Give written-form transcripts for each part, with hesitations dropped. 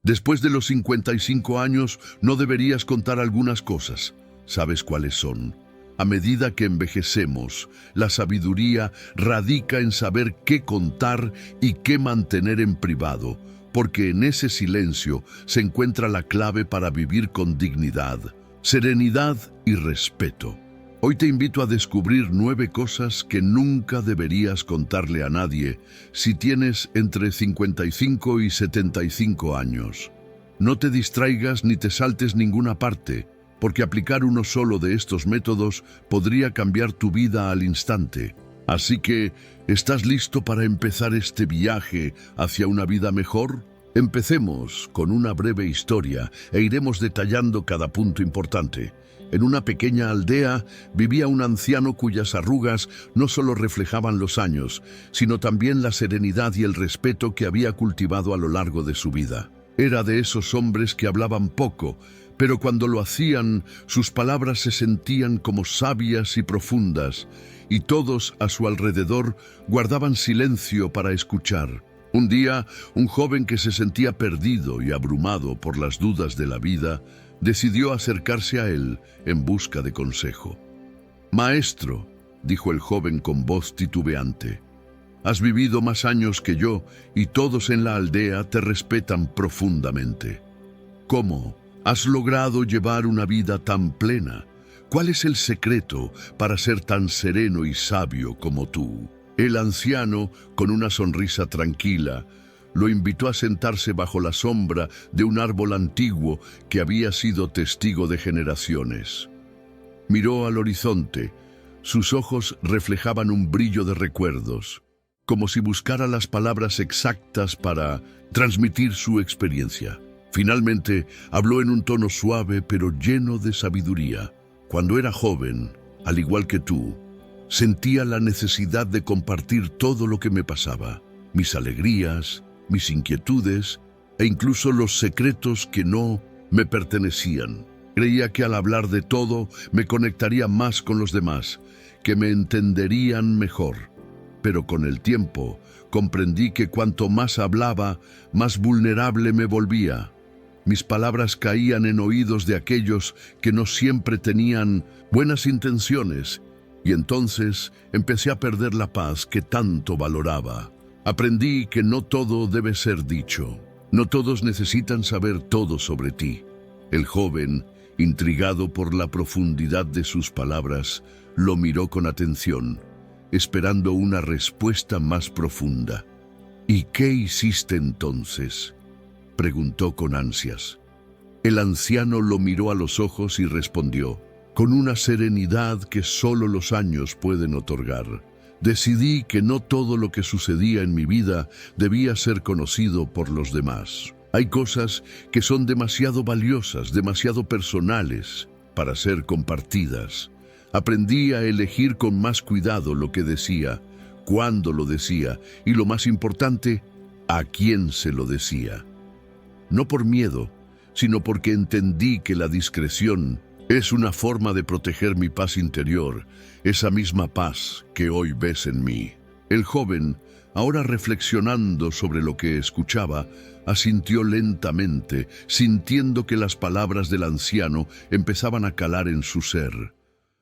Después de los 55 años no deberías contar algunas cosas. ¿Sabes cuáles son? A medida que envejecemos, la sabiduría radica en saber qué contar y qué mantener en privado, porque en ese silencio se encuentra la clave para vivir con dignidad, serenidad y respeto. Hoy te invito a descubrir 9 cosas que nunca deberías contarle a nadie si tienes entre 55 y 75 años. No te distraigas ni te saltes ninguna parte, porque aplicar uno solo de estos métodos podría cambiar tu vida al instante. Así que, ¿estás listo para empezar este viaje hacia una vida mejor? Empecemos con una breve historia e iremos detallando cada punto importante. En una pequeña aldea vivía un anciano cuyas arrugas no solo reflejaban los años, sino también la serenidad y el respeto que había cultivado a lo largo de su vida. Era de esos hombres que hablaban poco, pero cuando lo hacían, sus palabras se sentían como sabias y profundas, y todos a su alrededor guardaban silencio para escuchar. Un día, un joven que se sentía perdido y abrumado por las dudas de la vida, decidió acercarse a él en busca de consejo. «Maestro», dijo el joven con voz titubeante, «has vivido más años que yo y todos en la aldea te respetan profundamente. ¿Cómo has logrado llevar una vida tan plena? ¿Cuál es el secreto para ser tan sereno y sabio como tú?» El anciano, con una sonrisa tranquila, lo invitó a sentarse bajo la sombra de un árbol antiguo que había sido testigo de generaciones. Miró al horizonte. Sus ojos reflejaban un brillo de recuerdos, como si buscara las palabras exactas para transmitir su experiencia. Finalmente, habló en un tono suave pero lleno de sabiduría. Cuando era joven, al igual que tú, sentía la necesidad de compartir todo lo que me pasaba, mis alegrías, mis inquietudes e incluso los secretos que no me pertenecían. Creía que al hablar de todo me conectaría más con los demás, que me entenderían mejor. Pero con el tiempo comprendí que cuanto más hablaba, más vulnerable me volvía. Mis palabras caían en oídos de aquellos que no siempre tenían buenas intenciones, y entonces empecé a perder la paz que tanto valoraba. Aprendí que no todo debe ser dicho. No todos necesitan saber todo sobre ti. El joven, intrigado por la profundidad de sus palabras, lo miró con atención, esperando una respuesta más profunda. «¿Y qué hiciste entonces?», preguntó con ansias. El anciano lo miró a los ojos y respondió, con una serenidad que solo los años pueden otorgar: «Decidí que no todo lo que sucedía en mi vida debía ser conocido por los demás. Hay cosas que son demasiado valiosas, demasiado personales para ser compartidas. Aprendí a elegir con más cuidado lo que decía, cuándo lo decía y, lo más importante, a quién se lo decía. No por miedo, sino porque entendí que la discreción es una forma de proteger mi paz interior, esa misma paz que hoy ves en mí». El joven, ahora reflexionando sobre lo que escuchaba, asintió lentamente, sintiendo que las palabras del anciano empezaban a calar en su ser.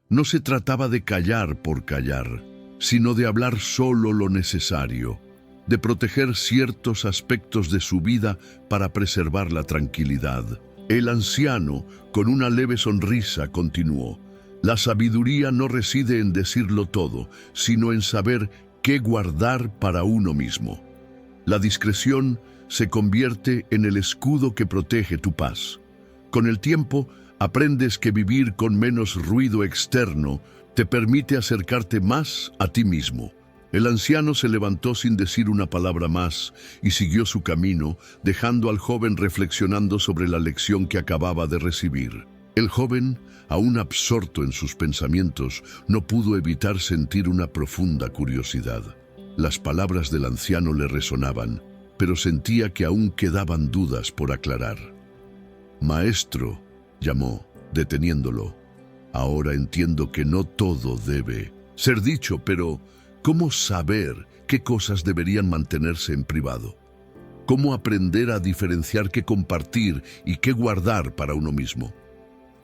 No se trataba de callar por callar, sino de hablar solo lo necesario, de proteger ciertos aspectos de su vida para preservar la tranquilidad. El anciano, con una leve sonrisa, continuó: «La sabiduría no reside en decirlo todo, sino en saber qué guardar para uno mismo. La discreción se convierte en el escudo que protege tu paz. Con el tiempo, aprendes que vivir con menos ruido externo te permite acercarte más a ti mismo». El anciano se levantó sin decir una palabra más y siguió su camino, dejando al joven reflexionando sobre la lección que acababa de recibir. El joven, aún absorto en sus pensamientos, no pudo evitar sentir una profunda curiosidad. Las palabras del anciano le resonaban, pero sentía que aún quedaban dudas por aclarar. «Maestro», llamó, deteniéndolo, «ahora entiendo que no todo debe ser dicho, pero ¿cómo saber qué cosas deberían mantenerse en privado?». cómo aprender a diferenciar qué compartir y qué guardar para uno mismo.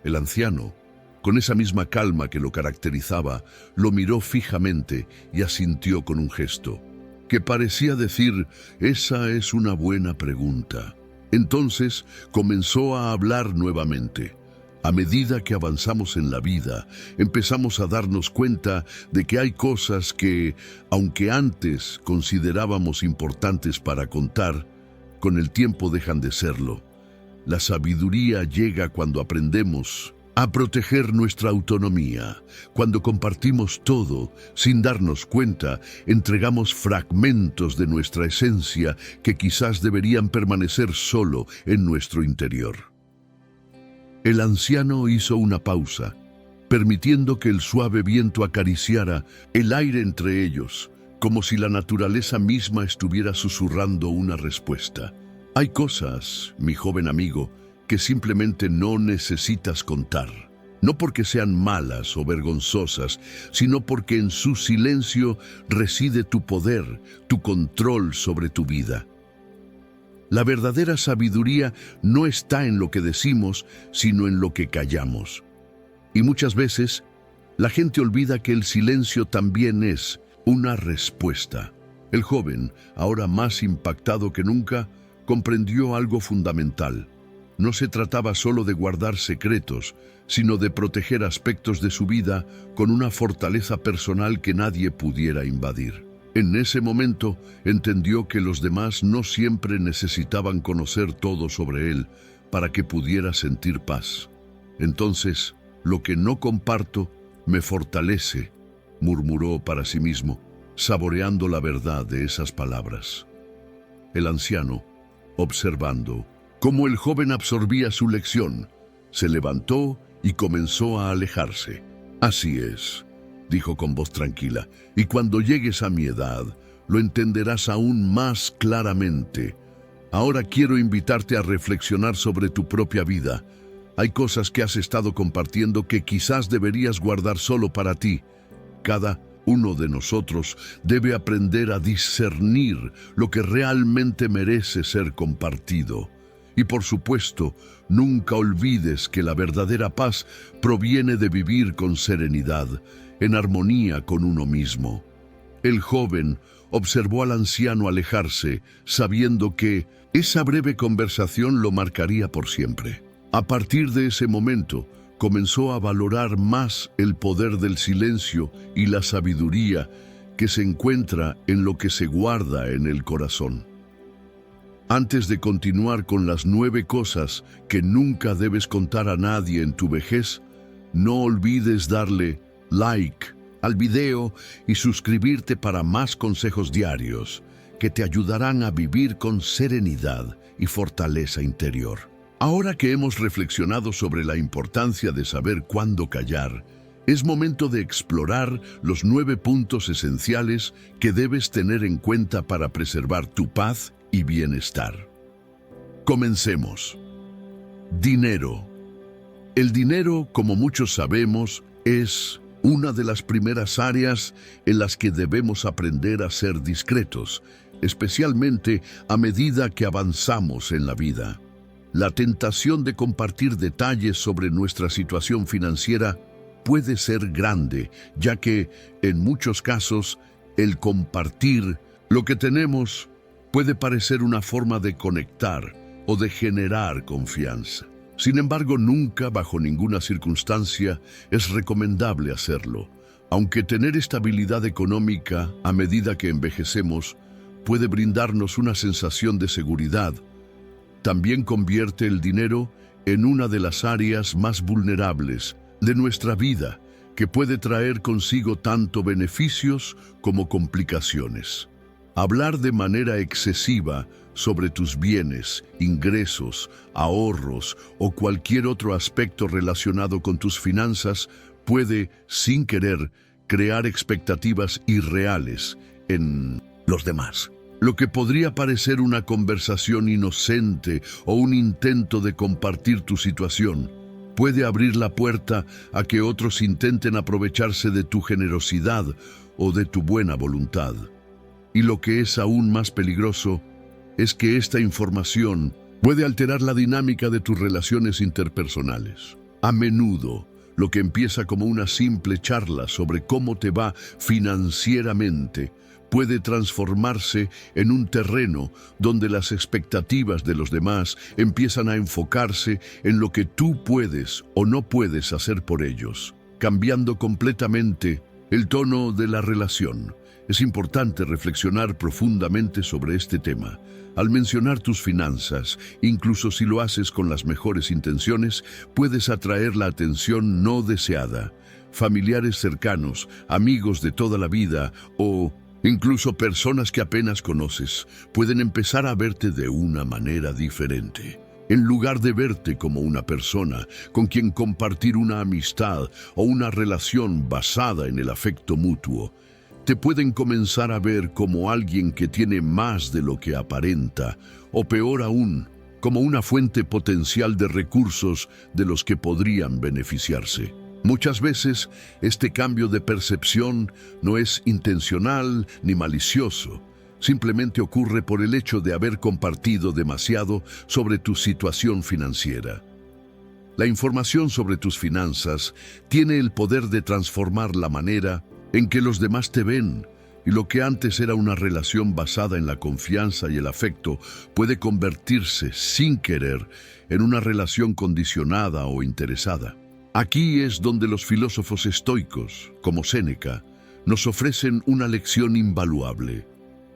El anciano, con esa misma calma que lo caracterizaba, lo miró fijamente y asintió con un gesto, que parecía decir: esa es una buena pregunta. Entonces comenzó a hablar nuevamente. A medida que avanzamos en la vida, empezamos a darnos cuenta de que hay cosas que, aunque antes considerábamos importantes para contar, con el tiempo dejan de serlo. La sabiduría llega cuando aprendemos a proteger nuestra autonomía. Cuando compartimos todo, sin darnos cuenta, entregamos fragmentos de nuestra esencia que quizás deberían permanecer solo en nuestro interior. El anciano hizo una pausa, permitiendo que el suave viento acariciara el aire entre ellos, como si la naturaleza misma estuviera susurrando una respuesta. Hay cosas, mi joven amigo, que simplemente no necesitas contar. No porque sean malas o vergonzosas, sino porque en su silencio reside tu poder, tu control sobre tu vida. La verdadera sabiduría no está en lo que decimos, sino en lo que callamos. Y muchas veces, la gente olvida que el silencio también es una respuesta. El joven, ahora más impactado que nunca, comprendió algo fundamental. No se trataba solo de guardar secretos, sino de proteger aspectos de su vida con una fortaleza personal que nadie pudiera invadir. En ese momento entendió que los demás no siempre necesitaban conocer todo sobre él para que pudiera sentir paz. Entonces, lo que no comparto me fortalece, murmuró para sí mismo, saboreando la verdad de esas palabras. El anciano, observando cómo el joven absorbía su lección, se levantó y comenzó a alejarse. Así es, dijo con voz tranquila, y cuando llegues a mi edad, lo entenderás aún más claramente. Ahora quiero invitarte a reflexionar sobre tu propia vida. Hay cosas que has estado compartiendo que quizás deberías guardar solo para ti. Cada uno de nosotros debe aprender a discernir lo que realmente merece ser compartido. Y por supuesto, nunca olvides que la verdadera paz proviene de vivir con serenidad, en armonía con uno mismo. El joven observó al anciano alejarse, sabiendo que esa breve conversación lo marcaría por siempre. A partir de ese momento, comenzó a valorar más el poder del silencio y la sabiduría que se encuentra en lo que se guarda en el corazón. Antes de continuar con las 9 cosas que nunca debes contar a nadie en tu vejez, no olvides darle like al video y suscribirte para más consejos diarios que te ayudarán a vivir con serenidad y fortaleza interior. Ahora que hemos reflexionado sobre la importancia de saber cuándo callar, es momento de explorar los 9 puntos esenciales que debes tener en cuenta para preservar tu paz y bienestar. Comencemos. Dinero. El dinero, como muchos sabemos, es una de las primeras áreas en las que debemos aprender a ser discretos, especialmente a medida que avanzamos en la vida. La tentación de compartir detalles sobre nuestra situación financiera puede ser grande, ya que, en muchos casos, el compartir lo que tenemos puede parecer una forma de conectar o de generar confianza. Sin embargo, nunca, bajo ninguna circunstancia, es recomendable hacerlo. Aunque tener estabilidad económica a medida que envejecemos puede brindarnos una sensación de seguridad, también convierte el dinero en una de las áreas más vulnerables de nuestra vida, que puede traer consigo tanto beneficios como complicaciones. Hablar de manera excesiva sobre tus bienes, ingresos, ahorros o cualquier otro aspecto relacionado con tus finanzas puede, sin querer, crear expectativas irreales en los demás. Lo que podría parecer una conversación inocente o un intento de compartir tu situación puede abrir la puerta a que otros intenten aprovecharse de tu generosidad o de tu buena voluntad. Y lo que es aún más peligroso, es que esta información puede alterar la dinámica de tus relaciones interpersonales. A menudo, lo que empieza como una simple charla sobre cómo te va financieramente puede transformarse en un terreno donde las expectativas de los demás empiezan a enfocarse en lo que tú puedes o no puedes hacer por ellos, cambiando completamente el tono de la relación. Es importante reflexionar profundamente sobre este tema. Al mencionar tus finanzas, incluso si lo haces con las mejores intenciones, puedes atraer la atención no deseada. Familiares cercanos, amigos de toda la vida o incluso personas que apenas conoces pueden empezar a verte de una manera diferente. En lugar de verte como una persona con quien compartir una amistad o una relación basada en el afecto mutuo, te pueden comenzar a ver como alguien que tiene más de lo que aparenta, o peor aún, como una fuente potencial de recursos de los que podrían beneficiarse. Muchas veces, este cambio de percepción no es intencional ni malicioso. Simplemente ocurre por el hecho de haber compartido demasiado sobre tu situación financiera. La información sobre tus finanzas tiene el poder de transformar la manera en que los demás te ven, y lo que antes era una relación basada en la confianza y el afecto puede convertirse, sin querer, en una relación condicionada o interesada. Aquí es donde los filósofos estoicos, como Séneca, nos ofrecen una lección invaluable.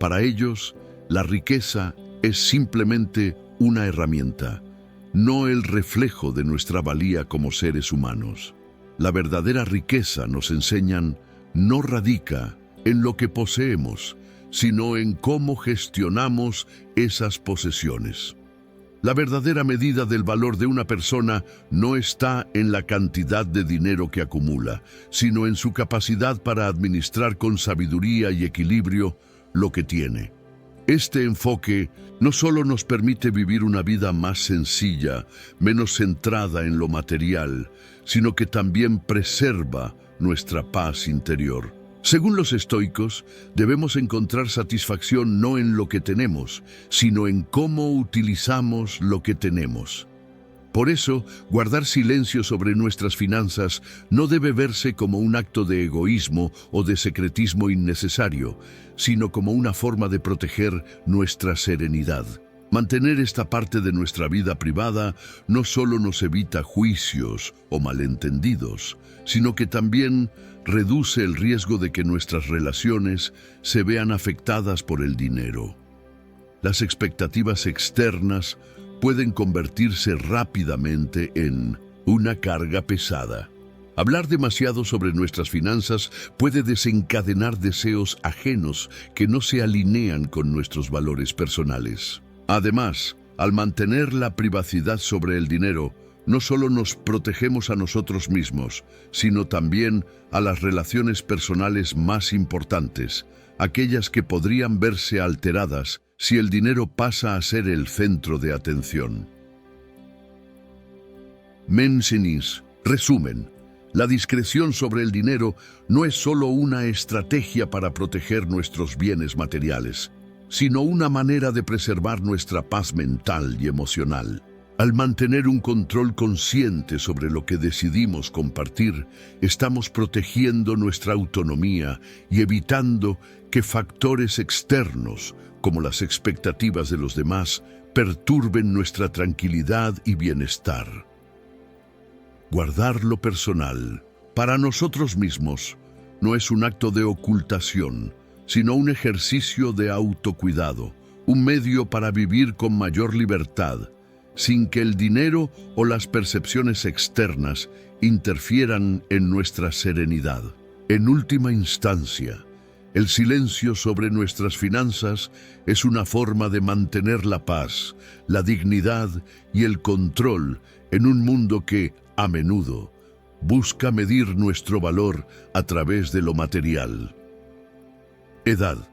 Para ellos, la riqueza es simplemente una herramienta, no el reflejo de nuestra valía como seres humanos. La verdadera riqueza, nos enseñan, no radica en lo que poseemos, sino en cómo gestionamos esas posesiones. La verdadera medida del valor de una persona no está en la cantidad de dinero que acumula, sino en su capacidad para administrar con sabiduría y equilibrio lo que tiene. Este enfoque no solo nos permite vivir una vida más sencilla, menos centrada en lo material, sino que también preserva nuestra paz interior. Según los estoicos, debemos encontrar satisfacción no en lo que tenemos, sino en cómo utilizamos lo que tenemos. Por eso, guardar silencio sobre nuestras finanzas no debe verse como un acto de egoísmo o de secretismo innecesario, sino como una forma de proteger nuestra serenidad. Mantener esta parte de nuestra vida privada no solo nos evita juicios o malentendidos, sino que también reduce el riesgo de que nuestras relaciones se vean afectadas por el dinero. Las expectativas externas pueden convertirse rápidamente en una carga pesada. Hablar demasiado sobre nuestras finanzas puede desencadenar deseos ajenos que no se alinean con nuestros valores personales. Además, al mantener la privacidad sobre el dinero, no solo nos protegemos a nosotros mismos, sino también a las relaciones personales más importantes, aquellas que podrían verse alteradas si el dinero pasa a ser el centro de atención. Menzies, resumen. La discreción sobre el dinero no es solo una estrategia para proteger nuestros bienes materiales, sino una manera de preservar nuestra paz mental y emocional. Al mantener un control consciente sobre lo que decidimos compartir, estamos protegiendo nuestra autonomía y evitando que factores externos, como las expectativas de los demás, perturben nuestra tranquilidad y bienestar. Guardar lo personal para nosotros mismos no es un acto de ocultación, sino un ejercicio de autocuidado, un medio para vivir con mayor libertad, sin que el dinero o las percepciones externas interfieran en nuestra serenidad. En última instancia, el silencio sobre nuestras finanzas es una forma de mantener la paz, la dignidad y el control en un mundo que, a menudo, busca medir nuestro valor a través de lo material. Edad.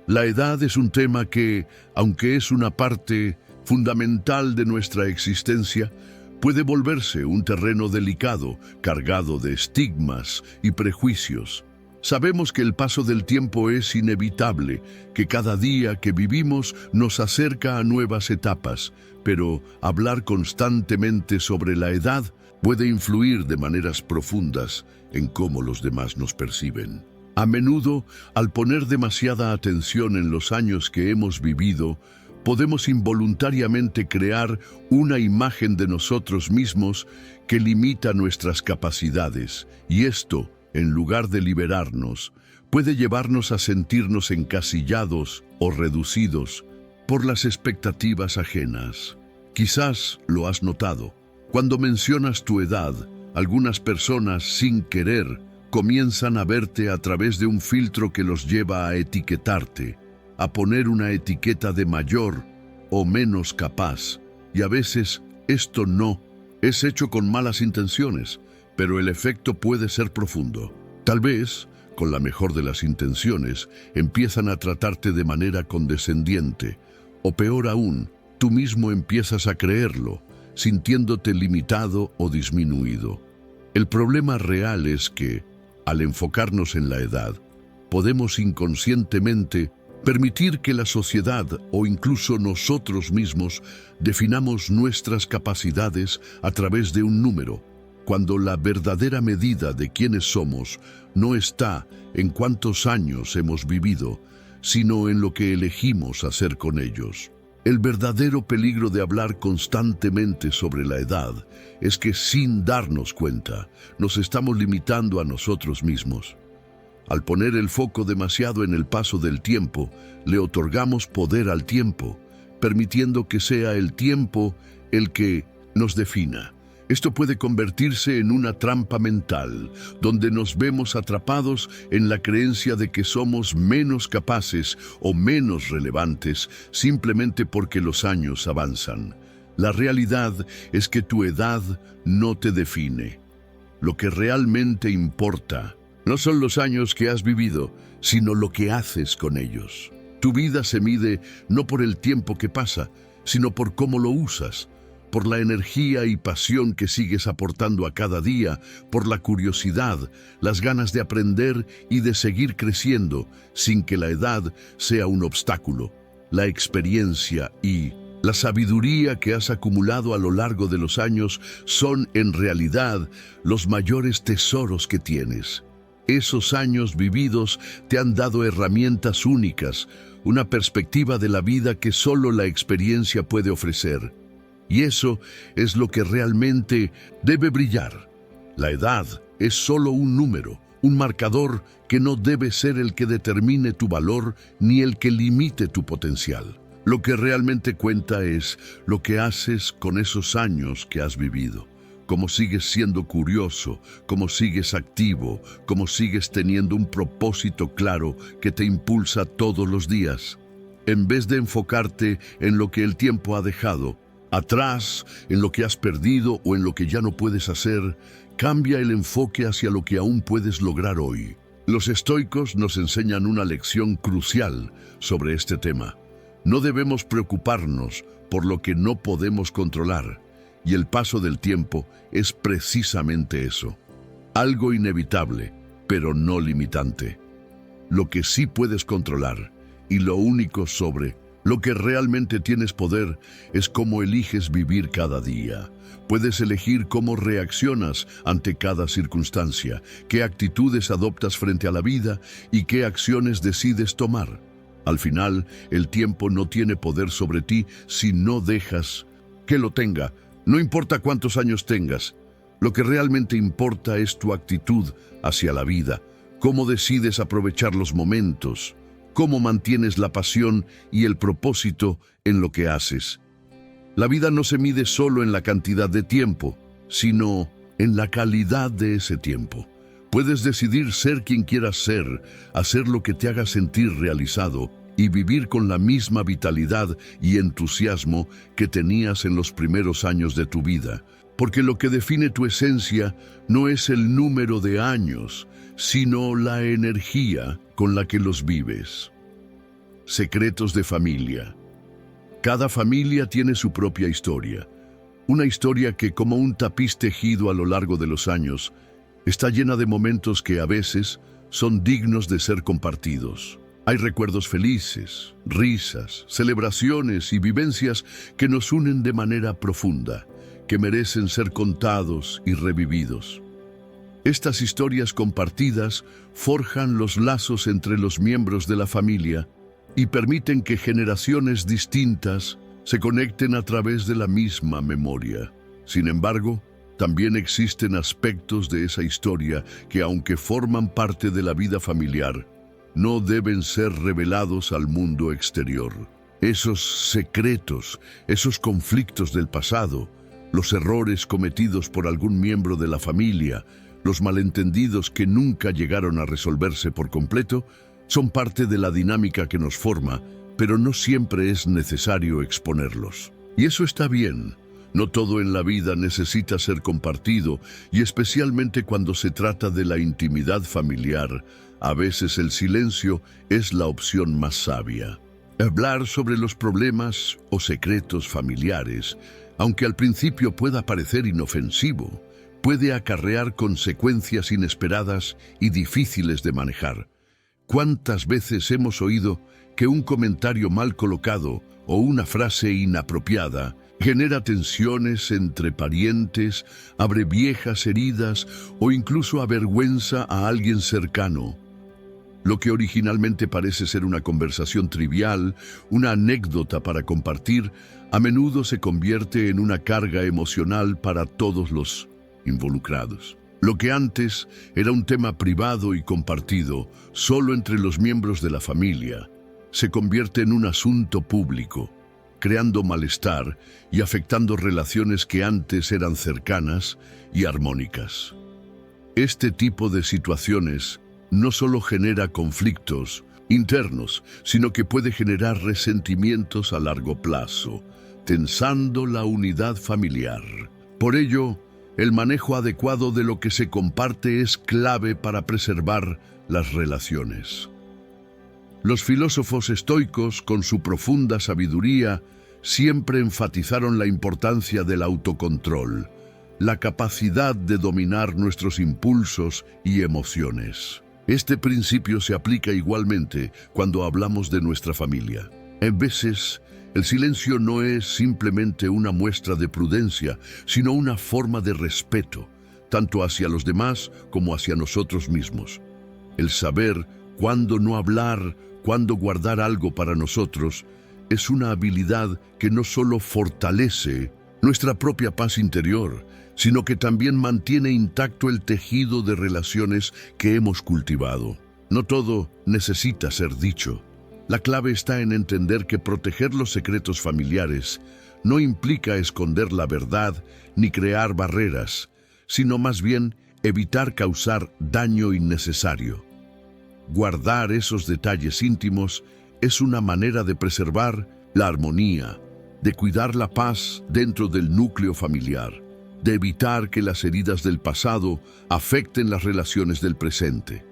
La edad es un tema que, aunque es una parte fundamental de nuestra existencia, puede volverse un terreno delicado, cargado de estigmas y prejuicios. Sabemos que el paso del tiempo es inevitable, que cada día que vivimos nos acerca a nuevas etapas, pero hablar constantemente sobre la edad puede influir de maneras profundas en cómo los demás nos perciben. A menudo, al poner demasiada atención en los años que hemos vivido, podemos involuntariamente crear una imagen de nosotros mismos que limita nuestras capacidades, y esto, en lugar de liberarnos, puede llevarnos a sentirnos encasillados o reducidos por las expectativas ajenas. Quizás lo has notado. Cuando mencionas tu edad, algunas personas, sin querer, comienzan a verte a través de un filtro que los lleva a etiquetarte, a poner una etiqueta de mayor o menos capaz. Y a veces esto no es hecho con malas intenciones, pero el efecto puede ser profundo. Tal vez, con la mejor de las intenciones, empiezan a tratarte de manera condescendiente, o peor aún, tú mismo empiezas a creerlo, sintiéndote limitado o disminuido. El problema real es que, al enfocarnos en la edad, podemos inconscientemente permitir que la sociedad o incluso nosotros mismos definamos nuestras capacidades a través de un número, cuando la verdadera medida de quiénes somos no está en cuántos años hemos vivido, sino en lo que elegimos hacer con ellos. El verdadero peligro de hablar constantemente sobre la edad es que, sin darnos cuenta, nos estamos limitando a nosotros mismos. Al poner el foco demasiado en el paso del tiempo, le otorgamos poder al tiempo, permitiendo que sea el tiempo el que nos defina. Esto puede convertirse en una trampa mental, donde nos vemos atrapados en la creencia de que somos menos capaces o menos relevantes simplemente porque los años avanzan. La realidad es que tu edad no te define. Lo que realmente importa no son los años que has vivido, sino lo que haces con ellos. Tu vida se mide no por el tiempo que pasa, sino por cómo lo usas, por la energía y pasión que sigues aportando a cada día, por la curiosidad, las ganas de aprender y de seguir creciendo, sin que la edad sea un obstáculo. La experiencia y la sabiduría que has acumulado a lo largo de los años son, en realidad, los mayores tesoros que tienes. Esos años vividos te han dado herramientas únicas, una perspectiva de la vida que solo la experiencia puede ofrecer. Y eso es lo que realmente debe brillar. La edad es solo un número, un marcador que no debe ser el que determine tu valor ni el que limite tu potencial. Lo que realmente cuenta es lo que haces con esos años que has vivido. Cómo sigues siendo curioso, cómo sigues activo, cómo sigues teniendo un propósito claro que te impulsa todos los días. En vez de enfocarte en lo que el tiempo ha dejado atrás, en lo que has perdido o en lo que ya no puedes hacer, cambia el enfoque hacia lo que aún puedes lograr hoy. Los estoicos nos enseñan una lección crucial sobre este tema. No debemos preocuparnos por lo que no podemos controlar, y el paso del tiempo es precisamente eso. Algo inevitable, pero no limitante. Lo que sí puedes controlar, y lo único sobre lo que realmente tienes poder, es cómo eliges vivir cada día. Puedes elegir cómo reaccionas ante cada circunstancia, qué actitudes adoptas frente a la vida y qué acciones decides tomar. Al final, el tiempo no tiene poder sobre ti si no dejas que lo tenga. No importa cuántos años tengas, lo que realmente importa es tu actitud hacia la vida, cómo decides aprovechar los momentos, cómo mantienes la pasión y el propósito en lo que haces. La vida no se mide solo en la cantidad de tiempo, sino en la calidad de ese tiempo. Puedes decidir ser quien quieras ser, hacer lo que te haga sentir realizado y vivir con la misma vitalidad y entusiasmo que tenías en los primeros años de tu vida. Porque lo que define tu esencia no es el número de años, sino la energía con la que los vives. Secretos de familia. Cada familia tiene su propia historia. Una historia que, como un tapiz tejido a lo largo de los años, está llena de momentos que a veces son dignos de ser compartidos. Hay recuerdos felices, risas, celebraciones y vivencias que nos unen de manera profunda, que merecen ser contados y revividos. Estas historias compartidas forjan los lazos entre los miembros de la familia y permiten que generaciones distintas se conecten a través de la misma memoria. Sin embargo, también existen aspectos de esa historia que, aunque forman parte de la vida familiar, no deben ser revelados al mundo exterior. Esos secretos, esos conflictos del pasado, los errores cometidos por algún miembro de la familia, los malentendidos que nunca llegaron a resolverse por completo, son parte de la dinámica que nos forma, pero no siempre es necesario exponerlos. Y eso está bien. No todo en la vida necesita ser compartido, y especialmente cuando se trata de la intimidad familiar, a veces el silencio es la opción más sabia. Hablar sobre los problemas o secretos familiares, aunque al principio pueda parecer inofensivo, puede acarrear consecuencias inesperadas y difíciles de manejar. ¿Cuántas veces hemos oído que un comentario mal colocado o una frase inapropiada genera tensiones entre parientes, abre viejas heridas o incluso avergüenza a alguien cercano? Lo que originalmente parece ser una conversación trivial, una anécdota para compartir, a menudo se convierte en una carga emocional para todos los involucrados. Lo que antes era un tema privado y compartido solo entre los miembros de la familia, se convierte en un asunto público, creando malestar y afectando relaciones que antes eran cercanas y armónicas. Este tipo de situaciones no solo genera conflictos internos, sino que puede generar resentimientos a largo plazo, tensando la unidad familiar. Por ello, el manejo adecuado de lo que se comparte es clave para preservar las relaciones. Los filósofos estoicos, con su profunda sabiduría, siempre enfatizaron la importancia del autocontrol, la capacidad de dominar nuestros impulsos y emociones. Este principio se aplica igualmente cuando hablamos de nuestra familia. En veces, el silencio no es simplemente una muestra de prudencia, sino una forma de respeto, tanto hacia los demás como hacia nosotros mismos. El saber cuándo no hablar, cuándo guardar algo para nosotros, es una habilidad que no solo fortalece nuestra propia paz interior, sino que también mantiene intacto el tejido de relaciones que hemos cultivado. No todo necesita ser dicho. La clave está en entender que proteger los secretos familiares no implica esconder la verdad ni crear barreras, sino más bien evitar causar daño innecesario. Guardar esos detalles íntimos es una manera de preservar la armonía, de cuidar la paz dentro del núcleo familiar, de evitar que las heridas del pasado afecten las relaciones del presente.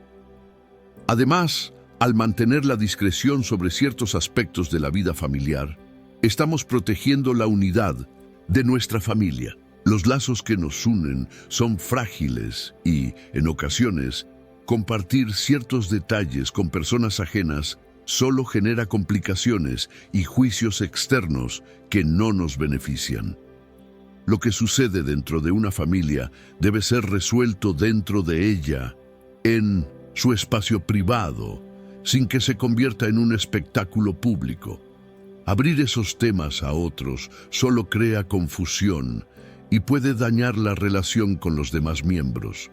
Además, al mantener la discreción sobre ciertos aspectos de la vida familiar, estamos protegiendo la unidad de nuestra familia. Los lazos que nos unen son frágiles y, en ocasiones, compartir ciertos detalles con personas ajenas solo genera complicaciones y juicios externos que no nos benefician. Lo que sucede dentro de una familia debe ser resuelto dentro de ella, en su espacio privado, sin que se convierta en un espectáculo público. Abrir esos temas a otros solo crea confusión y puede dañar la relación con los demás miembros,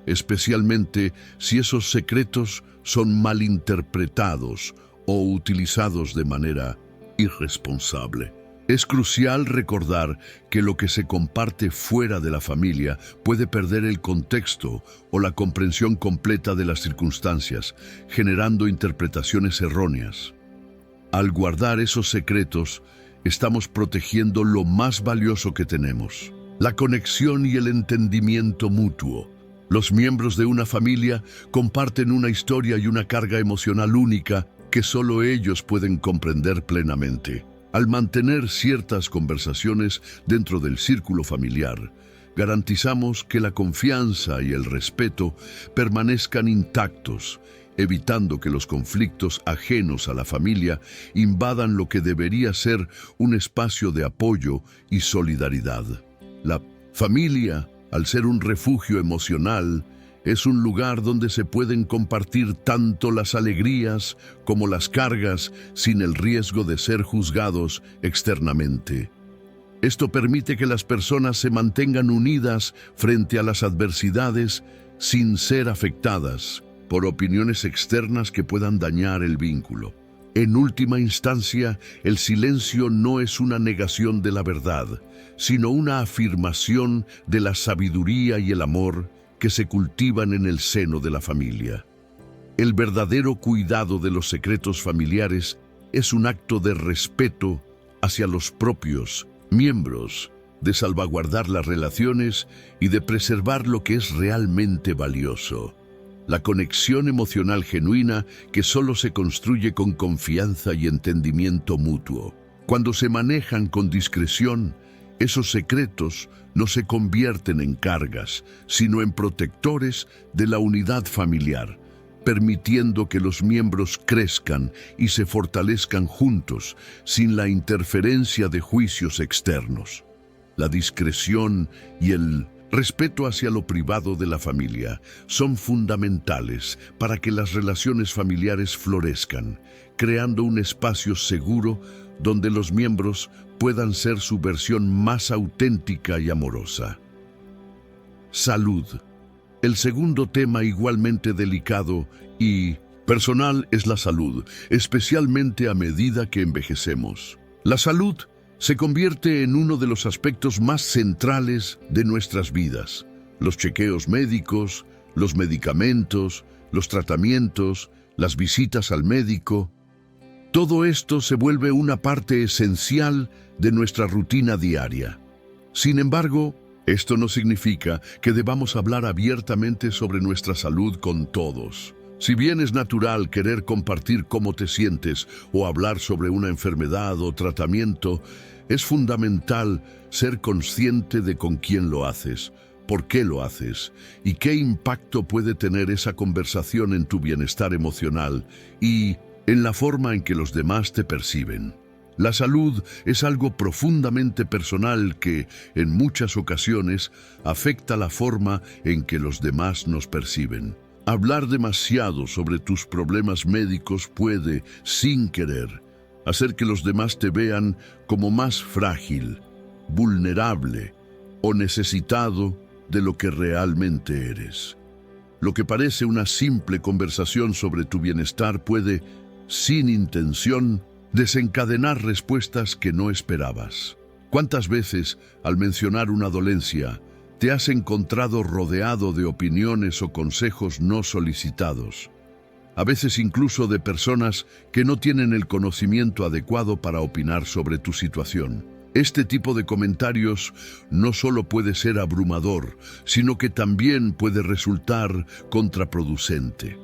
especialmente si esos secretos son malinterpretados o utilizados de manera irresponsable. Es crucial recordar que lo que se comparte fuera de la familia puede perder el contexto o la comprensión completa de las circunstancias, generando interpretaciones erróneas. Al guardar esos secretos, estamos protegiendo lo más valioso que tenemos: la conexión y el entendimiento mutuo. Los miembros de una familia comparten una historia y una carga emocional única que solo ellos pueden comprender plenamente. Al mantener ciertas conversaciones dentro del círculo familiar, garantizamos que la confianza y el respeto permanezcan intactos, evitando que los conflictos ajenos a la familia invadan lo que debería ser un espacio de apoyo y solidaridad. La familia, al ser un refugio emocional, es un lugar donde se pueden compartir tanto las alegrías como las cargas sin el riesgo de ser juzgados externamente. Esto permite que las personas se mantengan unidas frente a las adversidades sin ser afectadas por opiniones externas que puedan dañar el vínculo. En última instancia, el silencio no es una negación de la verdad, sino una afirmación de la sabiduría y el amor que se cultivan en el seno de la familia. El verdadero cuidado de los secretos familiares es un acto de respeto hacia los propios miembros, de salvaguardar las relaciones y de preservar lo que es realmente valioso. La conexión emocional genuina que solo se construye con confianza y entendimiento mutuo. Cuando se manejan con discreción, esos secretos no se convierten en cargas, sino en protectores de la unidad familiar, permitiendo que los miembros crezcan y se fortalezcan juntos, sin la interferencia de juicios externos. La discreción y el respeto hacia lo privado de la familia son fundamentales para que las relaciones familiares florezcan, creando un espacio seguro donde los miembros puedan ser su versión más auténtica y amorosa. Salud. El segundo tema igualmente delicado y personal es la salud, especialmente a medida que envejecemos. La salud se convierte en uno de los aspectos más centrales de nuestras vidas. Los chequeos médicos, los medicamentos, los tratamientos, las visitas al médico. Todo esto se vuelve una parte esencial de nuestra rutina diaria. Sin embargo, esto no significa que debamos hablar abiertamente sobre nuestra salud con todos. Si bien es natural querer compartir cómo te sientes o hablar sobre una enfermedad o tratamiento, es fundamental ser consciente de con quién lo haces, por qué lo haces y qué impacto puede tener esa conversación en tu bienestar emocional y en la forma en que los demás te perciben. La salud es algo profundamente personal que, en muchas ocasiones, afecta la forma en que los demás nos perciben. Hablar demasiado sobre tus problemas médicos puede, sin querer, hacer que los demás te vean como más frágil, vulnerable o necesitado de lo que realmente eres. Lo que parece una simple conversación sobre tu bienestar puede, sin intención, desencadenar respuestas que no esperabas. ¿Cuántas veces, al mencionar una dolencia, te has encontrado rodeado de opiniones o consejos no solicitados? A veces incluso de personas que no tienen el conocimiento adecuado para opinar sobre tu situación. Este tipo de comentarios no solo puede ser abrumador, sino que también puede resultar contraproducente.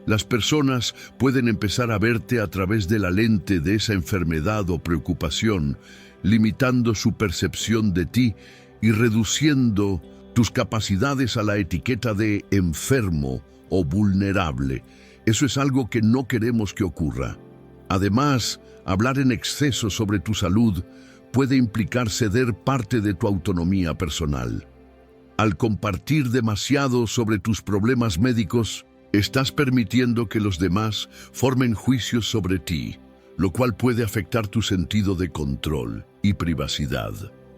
Las personas pueden empezar a verte a través de la lente de esa enfermedad o preocupación, limitando su percepción de ti y reduciendo tus capacidades a la etiqueta de enfermo o vulnerable. Eso es algo que no queremos que ocurra. Además, hablar en exceso sobre tu salud puede implicar ceder parte de tu autonomía personal. Al compartir demasiado sobre tus problemas médicos, estás permitiendo que los demás formen juicios sobre ti, lo cual puede afectar tu sentido de control y privacidad.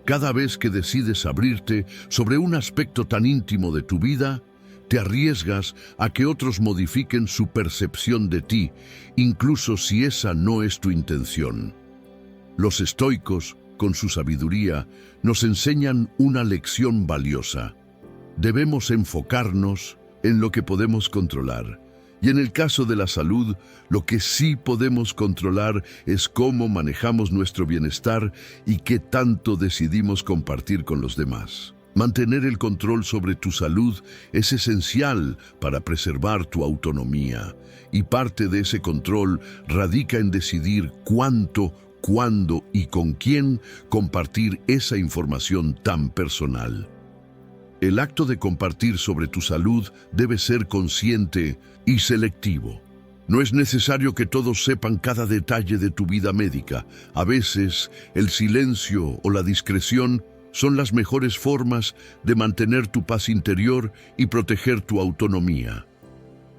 Cada vez que decides abrirte sobre un aspecto tan íntimo de tu vida, te arriesgas a que otros modifiquen su percepción de ti, incluso si esa no es tu intención. Los estoicos, con su sabiduría, nos enseñan una lección valiosa. Debemos enfocarnos en lo que podemos controlar. Y en el caso de la salud, lo que sí podemos controlar es cómo manejamos nuestro bienestar y qué tanto decidimos compartir con los demás. Mantener el control sobre tu salud es esencial para preservar tu autonomía, y parte de ese control radica en decidir cuánto, cuándo y con quién compartir esa información tan personal. El acto de compartir sobre tu salud debe ser consciente y selectivo. No es necesario que todos sepan cada detalle de tu vida médica. A veces, el silencio o la discreción son las mejores formas de mantener tu paz interior y proteger tu autonomía.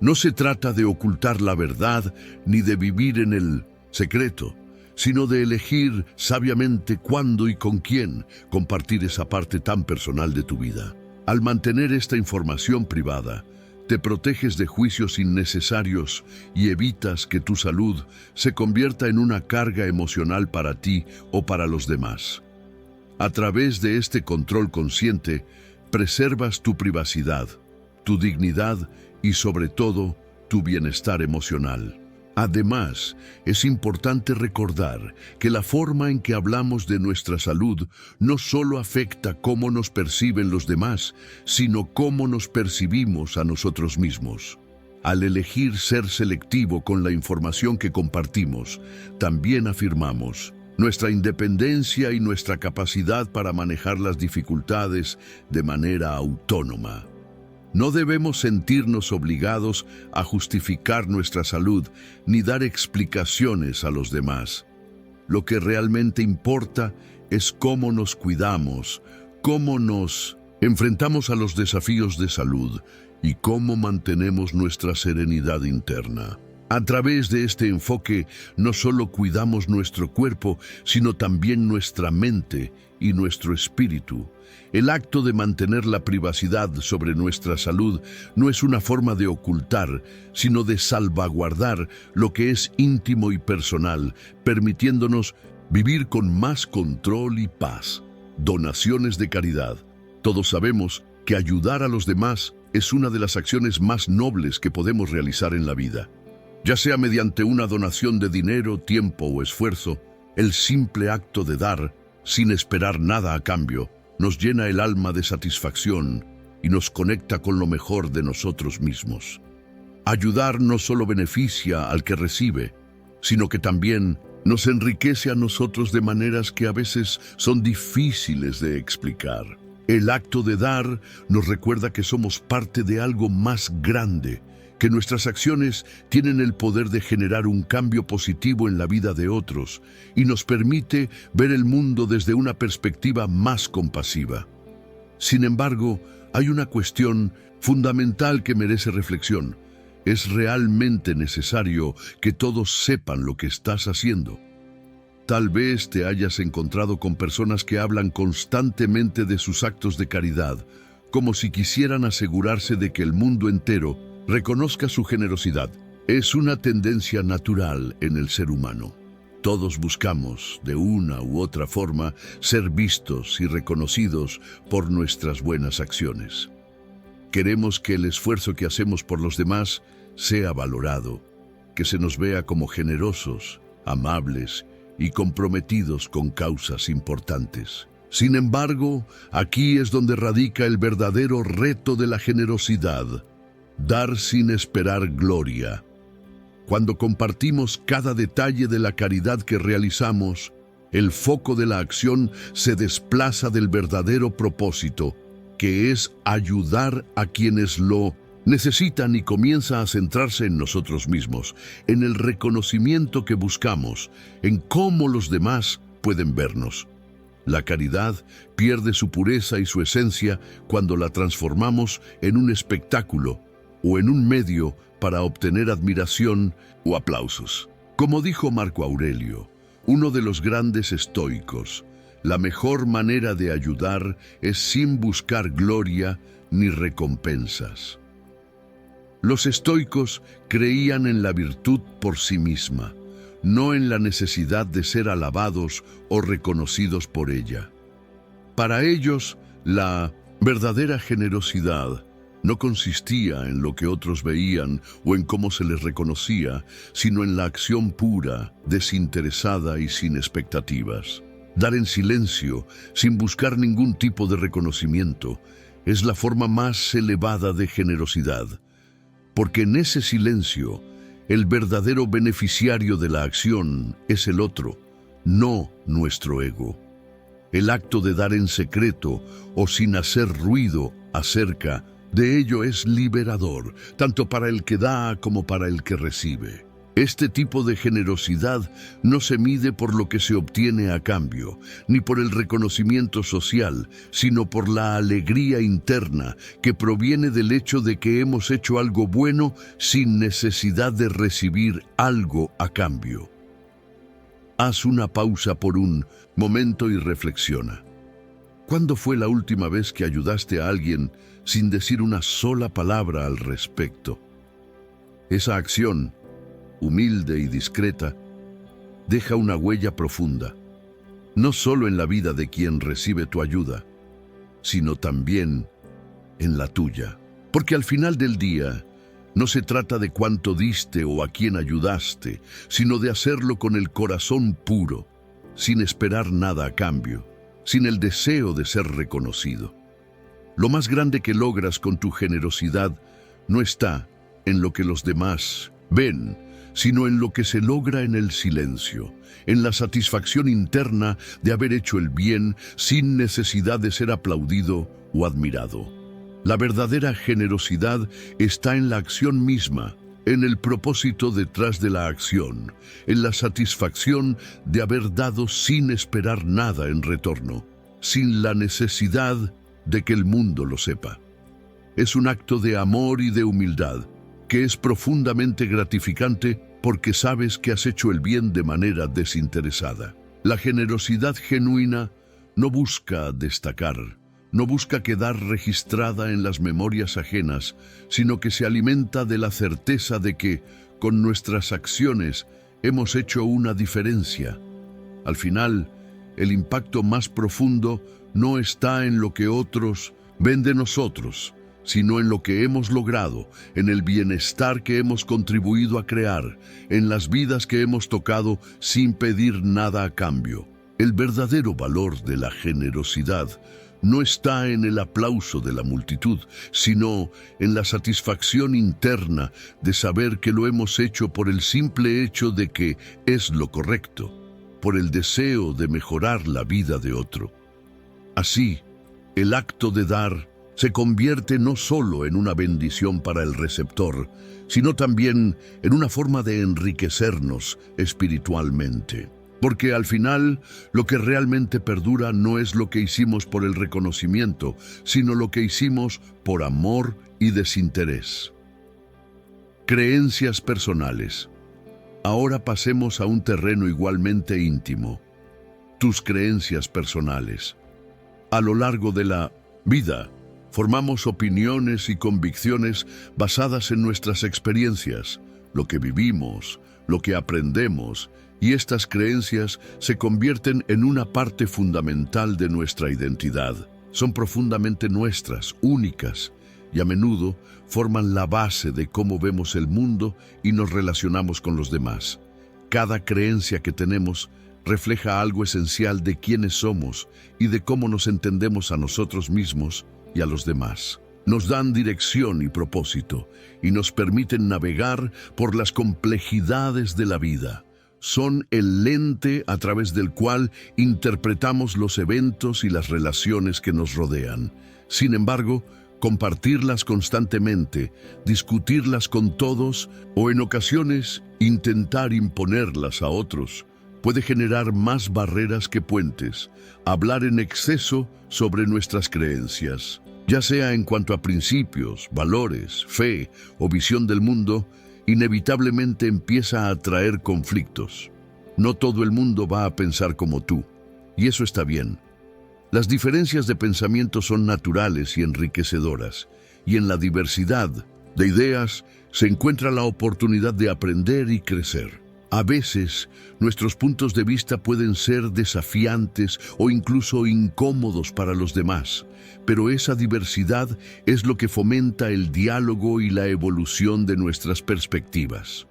No se trata de ocultar la verdad ni de vivir en el secreto, sino de elegir sabiamente cuándo y con quién compartir esa parte tan personal de tu vida. Al mantener esta información privada, te proteges de juicios innecesarios y evitas que tu salud se convierta en una carga emocional para ti o para los demás. A través de este control consciente, preservas tu privacidad, tu dignidad y sobre todo, tu bienestar emocional. Además, es importante recordar que la forma en que hablamos de nuestra salud no solo afecta cómo nos perciben los demás, sino cómo nos percibimos a nosotros mismos. Al elegir ser selectivo con la información que compartimos, también afirmamos nuestra independencia y nuestra capacidad para manejar las dificultades de manera autónoma. No debemos sentirnos obligados a justificar nuestra salud ni dar explicaciones a los demás. Lo que realmente importa es cómo nos cuidamos, cómo nos enfrentamos a los desafíos de salud y cómo mantenemos nuestra serenidad interna. A través de este enfoque, no solo cuidamos nuestro cuerpo, sino también nuestra mente y nuestro espíritu. El acto de mantener la privacidad sobre nuestra salud no es una forma de ocultar, sino de salvaguardar lo que es íntimo y personal, permitiéndonos vivir con más control y paz. Donaciones de caridad. Todos sabemos que ayudar a los demás es una de las acciones más nobles que podemos realizar en la vida. Ya sea mediante una donación de dinero, tiempo o esfuerzo, el simple acto de dar, sin esperar nada a cambio, nos llena el alma de satisfacción y nos conecta con lo mejor de nosotros mismos. Ayudar no solo beneficia al que recibe, sino que también nos enriquece a nosotros de maneras que a veces son difíciles de explicar. El acto de dar nos recuerda que somos parte de algo más grande, que nuestras acciones tienen el poder de generar un cambio positivo en la vida de otros y nos permite ver el mundo desde una perspectiva más compasiva. Sin embargo, hay una cuestión fundamental que merece reflexión. ¿Es realmente necesario que todos sepan lo que estás haciendo? Tal vez te hayas encontrado con personas que hablan constantemente de sus actos de caridad, como si quisieran asegurarse de que el mundo entero reconozca su generosidad. Es una tendencia natural en el ser humano. Todos buscamos, de una u otra forma, ser vistos y reconocidos por nuestras buenas acciones. Queremos que el esfuerzo que hacemos por los demás sea valorado, que se nos vea como generosos, amables y comprometidos con causas importantes. Sin embargo, aquí es donde radica el verdadero reto de la generosidad: dar sin esperar gloria. Cuando compartimos cada detalle de la caridad que realizamos, el foco de la acción se desplaza del verdadero propósito, que es ayudar a quienes lo necesitan, y comienza a centrarse en nosotros mismos, en el reconocimiento que buscamos, en cómo los demás pueden vernos. La caridad pierde su pureza y su esencia cuando la transformamos en un espectáculo o en un medio para obtener admiración o aplausos. Como dijo Marco Aurelio, uno de los grandes estoicos, la mejor manera de ayudar es sin buscar gloria ni recompensas. Los estoicos creían en la virtud por sí misma, no en la necesidad de ser alabados o reconocidos por ella. Para ellos, la verdadera generosidad no consistía en lo que otros veían o en cómo se les reconocía, sino en la acción pura, desinteresada y sin expectativas. Dar en silencio, sin buscar ningún tipo de reconocimiento, es la forma más elevada de generosidad, porque en ese silencio, el verdadero beneficiario de la acción es el otro, no nuestro ego. El acto de dar en secreto o sin hacer ruido acerca de ello es liberador, tanto para el que da como para el que recibe. Este tipo de generosidad no se mide por lo que se obtiene a cambio, ni por el reconocimiento social, sino por la alegría interna que proviene del hecho de que hemos hecho algo bueno sin necesidad de recibir algo a cambio. Haz una pausa por un momento y reflexiona. ¿Cuándo fue la última vez que ayudaste a alguien sin decir una sola palabra al respecto? Esa acción, humilde y discreta, deja una huella profunda, no solo en la vida de quien recibe tu ayuda, sino también en la tuya. Porque al final del día, no se trata de cuánto diste o a quién ayudaste, sino de hacerlo con el corazón puro, sin esperar nada a cambio, sin el deseo de ser reconocido. Lo más grande que logras con tu generosidad no está en lo que los demás ven, sino en lo que se logra en el silencio, en la satisfacción interna de haber hecho el bien sin necesidad de ser aplaudido o admirado. La verdadera generosidad está en la acción misma, en el propósito detrás de la acción, en la satisfacción de haber dado sin esperar nada en retorno, sin la necesidad de que el mundo lo sepa. Es un acto de amor y de humildad, que es profundamente gratificante porque sabes que has hecho el bien de manera desinteresada. La generosidad genuina no busca destacar, no busca quedar registrada en las memorias ajenas, sino que se alimenta de la certeza de que, con nuestras acciones, hemos hecho una diferencia. Al final, el impacto más profundo no está en lo que otros ven de nosotros, sino en lo que hemos logrado, en el bienestar que hemos contribuido a crear, en las vidas que hemos tocado sin pedir nada a cambio. El verdadero valor de la generosidad no está en el aplauso de la multitud, sino en la satisfacción interna de saber que lo hemos hecho por el simple hecho de que es lo correcto, por el deseo de mejorar la vida de otro. Así, el acto de dar se convierte no solo en una bendición para el receptor, sino también en una forma de enriquecernos espiritualmente. Porque al final, lo que realmente perdura no es lo que hicimos por el reconocimiento, sino lo que hicimos por amor y desinterés. Creencias personales. Ahora pasemos a un terreno igualmente íntimo. Tus creencias personales. A lo largo de la vida, formamos opiniones y convicciones basadas en nuestras experiencias, lo que vivimos, lo que aprendemos, y estas creencias se convierten en una parte fundamental de nuestra identidad. Son profundamente nuestras, únicas, y a menudo forman la base de cómo vemos el mundo y nos relacionamos con los demás. Cada creencia que tenemos refleja algo esencial de quiénes somos y de cómo nos entendemos a nosotros mismos y a los demás. Nos dan dirección y propósito y nos permiten navegar por las complejidades de la vida. Son el lente a través del cual interpretamos los eventos y las relaciones que nos rodean. Sin embargo, compartirlas constantemente, discutirlas con todos o en ocasiones intentar imponerlas a otros puede generar más barreras que puentes. Hablar en exceso sobre nuestras creencias, ya sea en cuanto a principios, valores, fe o visión del mundo, inevitablemente empieza a atraer conflictos. No todo el mundo va a pensar como tú, y eso está bien. Las diferencias de pensamiento son naturales y enriquecedoras, y en la diversidad de ideas se encuentra la oportunidad de aprender y crecer. A veces, nuestros puntos de vista pueden ser desafiantes o incluso incómodos para los demás, pero esa diversidad es lo que fomenta el diálogo y la evolución de nuestras perspectivas.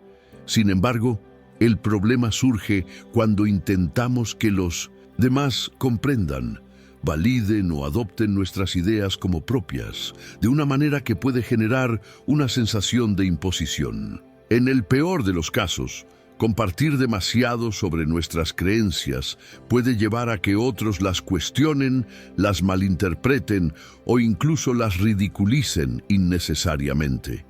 Sin embargo, el problema surge cuando intentamos que los demás comprendan, validen o adopten nuestras ideas como propias, de una manera que puede generar una sensación de imposición. En el peor de los casos, Compartir demasiado sobre nuestras creencias puede llevar a que otros las cuestionen, las malinterpreten o incluso las ridiculicen innecesariamente.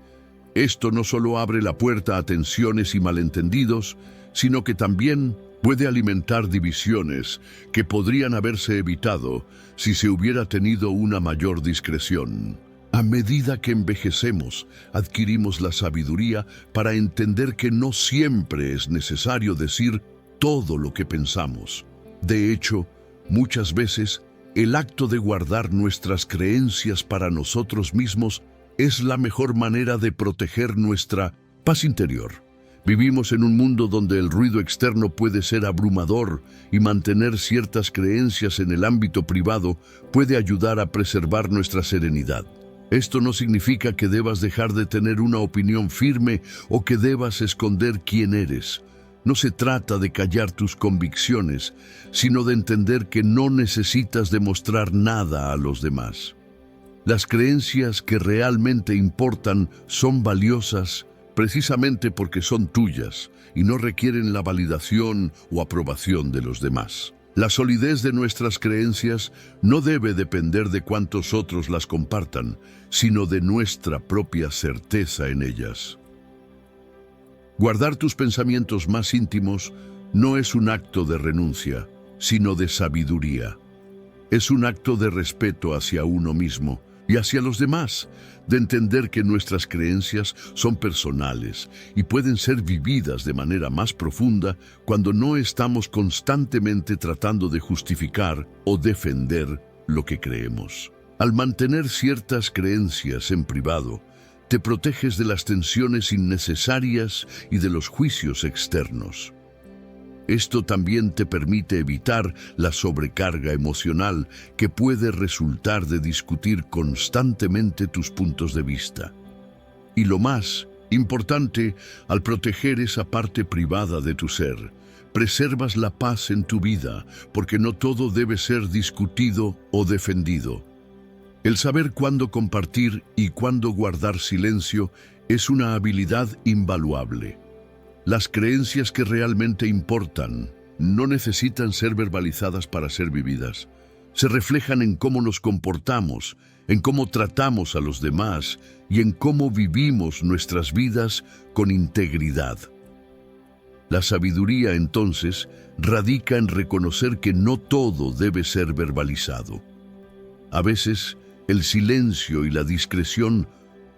Esto no solo abre la puerta a tensiones y malentendidos, sino que también puede alimentar divisiones que podrían haberse evitado si se hubiera tenido una mayor discreción. A medida que envejecemos, adquirimos la sabiduría para entender que no siempre es necesario decir todo lo que pensamos. De hecho, muchas veces, el acto de guardar nuestras creencias para nosotros mismos es la mejor manera de proteger nuestra paz interior. Vivimos en un mundo donde el ruido externo puede ser abrumador y mantener ciertas creencias en el ámbito privado puede ayudar a preservar nuestra serenidad. Esto no significa que debas dejar de tener una opinión firme o que debas esconder quién eres. No se trata de callar tus convicciones, sino de entender que no necesitas demostrar nada a los demás. Las creencias que realmente importan son valiosas precisamente porque son tuyas y no requieren la validación o aprobación de los demás. La solidez de nuestras creencias no debe depender de cuántos otros las compartan, sino de nuestra propia certeza en ellas. Guardar tus pensamientos más íntimos no es un acto de renuncia, sino de sabiduría. Es un acto de respeto hacia uno mismo y hacia los demás, de entender que nuestras creencias son personales y pueden ser vividas de manera más profunda cuando no estamos constantemente tratando de justificar o defender lo que creemos. Al mantener ciertas creencias en privado, te proteges de las tensiones innecesarias y de los juicios externos. Esto también te permite evitar la sobrecarga emocional que puede resultar de discutir constantemente tus puntos de vista. Y lo más importante, al proteger esa parte privada de tu ser, preservas la paz en tu vida, porque no todo debe ser discutido o defendido. El saber cuándo compartir y cuándo guardar silencio es una habilidad invaluable. Las creencias que realmente importan no necesitan ser verbalizadas para ser vividas. Se reflejan en cómo nos comportamos, en cómo tratamos a los demás y en cómo vivimos nuestras vidas con integridad. La sabiduría, entonces, radica en reconocer que no todo debe ser verbalizado. A veces, el silencio y la discreción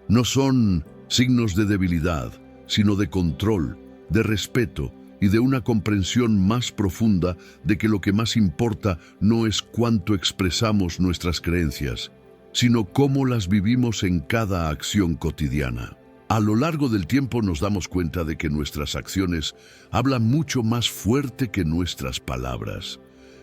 no son signos de debilidad, sino de control, de respeto y de una comprensión más profunda de que lo que más importa no es cuánto expresamos nuestras creencias, sino cómo las vivimos en cada acción cotidiana. A lo largo del tiempo nos damos cuenta de que nuestras acciones hablan mucho más fuerte que nuestras palabras.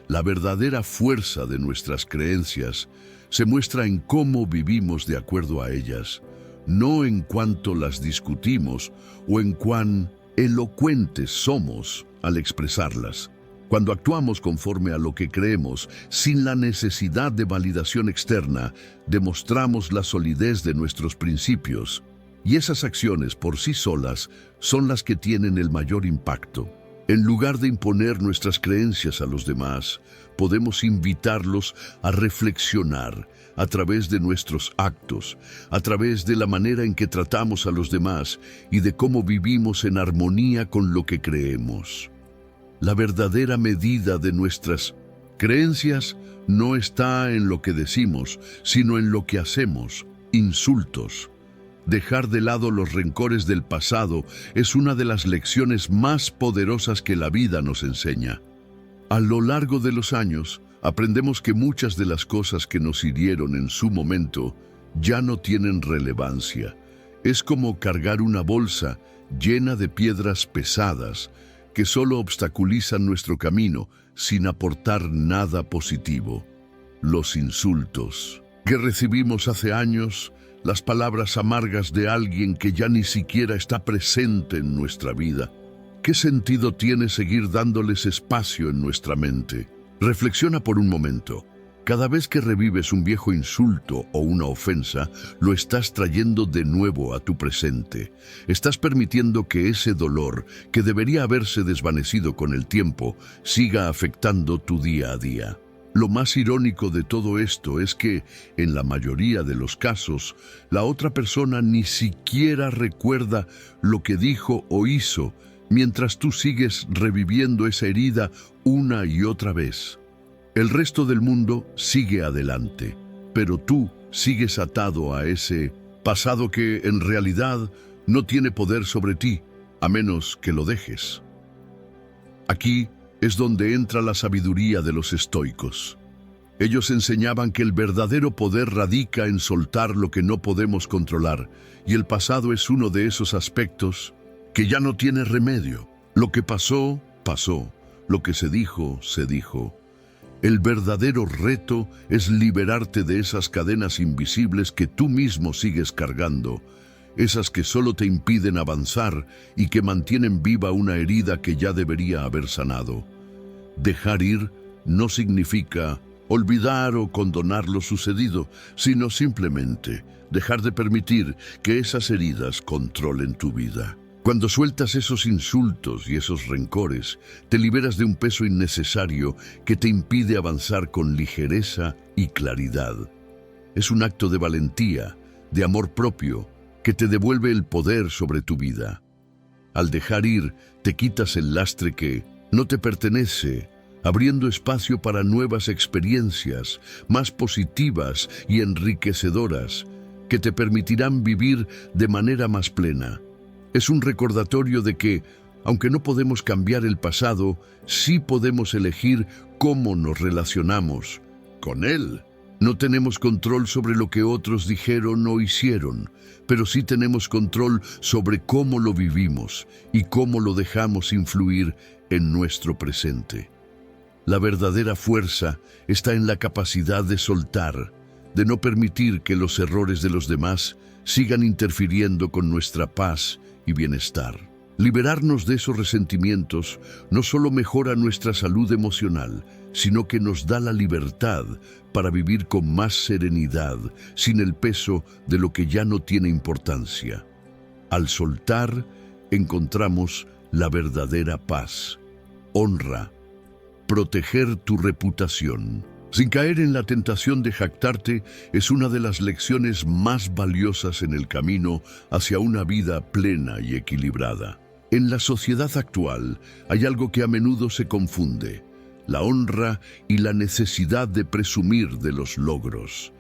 La verdadera fuerza de nuestras creencias se muestra en cómo vivimos de acuerdo a ellas, no en cuánto las discutimos o en cuán elocuentes somos al expresarlas. Cuando actuamos conforme a lo que creemos, sin la necesidad de validación externa, demostramos la solidez de nuestros principios. Y esas acciones por sí solas son las que tienen el mayor impacto. En lugar de imponer nuestras creencias a los demás, podemos invitarlos a reflexionar a través de nuestros actos, a través de la manera en que tratamos a los demás y de cómo vivimos en armonía con lo que creemos. La verdadera medida de nuestras creencias no está en lo que decimos, sino en lo que hacemos. Insultos. Dejar de lado los rencores del pasado es una de las lecciones más poderosas que la vida nos enseña. A lo largo de los años, aprendemos que muchas de las cosas que nos hirieron en su momento ya no tienen relevancia. Es como cargar una bolsa llena de piedras pesadas que solo obstaculizan nuestro camino sin aportar nada positivo. Los insultos que recibimos hace años, las palabras amargas de alguien que ya ni siquiera está presente en nuestra vida. ¿Qué sentido tiene seguir dándoles espacio en nuestra mente? Reflexiona por un momento. Cada vez que revives un viejo insulto o una ofensa, lo estás trayendo de nuevo a tu presente. Estás permitiendo que ese dolor, que debería haberse desvanecido con el tiempo, siga afectando tu día a día. Lo más irónico de todo esto es que, en la mayoría de los casos, la otra persona ni siquiera recuerda lo que dijo o hizo, mientras tú sigues reviviendo esa herida una y otra vez. El resto del mundo sigue adelante, pero tú sigues atado a ese pasado que, en realidad, no tiene poder sobre ti, a menos que lo dejes. Aquí es donde entra la sabiduría de los estoicos. Ellos enseñaban que el verdadero poder radica en soltar lo que no podemos controlar, y el pasado es uno de esos aspectos que ya no tiene remedio. Lo que pasó, pasó. Lo que se dijo, se dijo. El verdadero reto es liberarte de esas cadenas invisibles que tú mismo sigues cargando, esas que solo te impiden avanzar y que mantienen viva una herida que ya debería haber sanado. Dejar ir no significa olvidar o condonar lo sucedido, sino simplemente dejar de permitir que esas heridas controlen tu vida. Cuando sueltas esos insultos y esos rencores, te liberas de un peso innecesario que te impide avanzar con ligereza y claridad. Es un acto de valentía, de amor propio, que te devuelve el poder sobre tu vida. Al dejar ir, te quitas el lastre que no te pertenece, abriendo espacio para nuevas experiencias, más positivas y enriquecedoras, que te permitirán vivir de manera más plena. Es un recordatorio de que, aunque no podemos cambiar el pasado, sí podemos elegir cómo nos relacionamos con él. No tenemos control sobre lo que otros dijeron o hicieron, pero sí tenemos control sobre cómo lo vivimos y cómo lo dejamos influir en nuestro presente. La verdadera fuerza está en la capacidad de soltar, de no permitir que los errores de los demás sigan interfiriendo con nuestra paz y bienestar. Liberarnos de esos resentimientos no solo mejora nuestra salud emocional, sino que nos da la libertad para vivir con más serenidad, sin el peso de lo que ya no tiene importancia. Al soltar, encontramos la verdadera paz. Honra. Proteger tu reputación. Sin caer en la tentación de jactarte es una de las lecciones más valiosas en el camino hacia una vida plena y equilibrada. En la sociedad actual hay algo que a menudo se confunde: la honra y la necesidad de presumir de los logros.